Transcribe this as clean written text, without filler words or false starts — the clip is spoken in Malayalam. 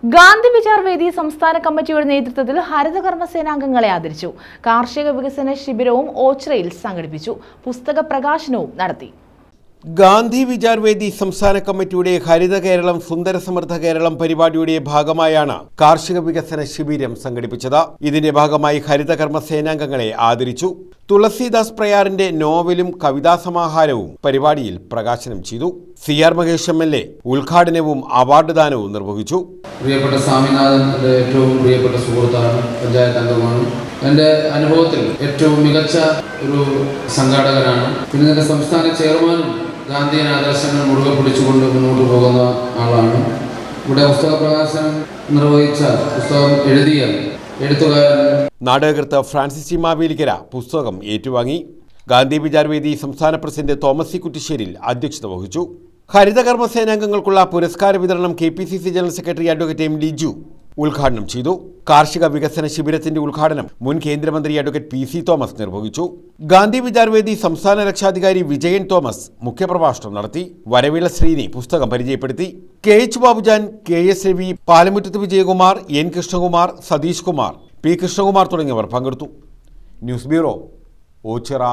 ഗാന്ധി വിചാർ വേദി സംസ്ഥാന കമ്മിറ്റിയുടെ നേതൃത്വത്തിൽ ഹരിതകർമ്മ സേനാംഗങ്ങളെ ആദരിച്ചു. കാർഷിക വികസന ശിബിരവും ഓച്ചിറയിൽ സംഘടിപ്പിച്ചു. പുസ്തക പ്രകാശനവും നടത്തി. ഗാന്ധി വിചാർ വേദി സംസ്ഥാന കമ്മിറ്റിയുടെ ഹരിത കേരളം സുന്ദര സമൃദ്ധ കേരളം പരിപാടിയുടെ ഭാഗമായാണ് കാർഷിക വികസന ശിബിരം സംഘടിപ്പിച്ചത്. ഇതിന്റെ ഭാഗമായി ഹരിതകർമ്മ സേനാംഗങ്ങളെ ആദരിച്ചു. തുളസീദാസ് പ്രയാറിന്റെ നോവലും കവിതാ സമാഹാരവും പരിപാടിയിൽ പ്രകാശനം ചെയ്തു. CR മഹേഷ് MLA ഉദ്ഘാടനവും അവാർഡ് ദാനവും നിർവഹിച്ചു. പ്രിയപ്പെട്ട സ്വാമിനാഥൻ എൻ്റെ ഏറ്റവും പ്രിയപ്പെട്ട സുഹൃത്താണ്, പഞ്ചായത്ത് അംഗമാണ്. എൻ്റെ അനുഭവത്തിൽ ഏറ്റവും മികച്ച ഒരു സംഘാടകനാണ്. പിന്നെ എൻ്റെ സംസ്ഥാന ചെയർമാനും ഗാന്ധിയൻ ആദർശങ്ങൾ മുറുകെ പിടിച്ചുകൊണ്ട് മുന്നോട്ട് പോകുന്ന ആളാണ്. ഇവിടെ പുസ്തക പ്രകാശനം നിർവഹിച്ച പുസ്തകം എഴുതിയ എഴുത്തുകാരൻ നാടകകൃത്ത് ഫ്രാൻസിസ് ടി മാവേലിക്കര പുസ്തകം ഏറ്റുവാങ്ങി. ഗാന്ധി വിചാർ വേദി സംസ്ഥാന പ്രസിഡന്റ് തോമസ് C. കുറ്റിശ്ശേരിൽ അധ്യക്ഷത വഹിച്ചു. ഹരിതകർമ്മ സേനാംഗങ്ങൾക്കുള്ള പുരസ്കാര വിതരണം KPCC general secretary advocate M. Liju ഉദ്ഘാടനം ചെയ്തു. കാർഷിക വികസന ശിബിരത്തിന്റെ ഉദ്ഘാടനം മുൻ കേന്ദ്രമന്ത്രി അഡ്വക്കേറ്റ് PC. തോമസ് നിർവഹിച്ചു. ഗാന്ധി വിചാർ വേദി സംസ്ഥാന രക്ഷാധികാരി വിജയൻ തോമസ് മുഖ്യപ്രഭാഷണം നടത്തി. വരവിള ശ്രീനി പുസ്തകം പരിചയപ്പെടുത്തി. KH Babujan, KS Ravi, പാലമുറ്റത്ത് Vijayakumar, N. Krishnakumar, Satheesh Kumar, P. Krishnakumar തുടങ്ങിയവർ പങ്കെടുത്തു. News bureau, Ochira.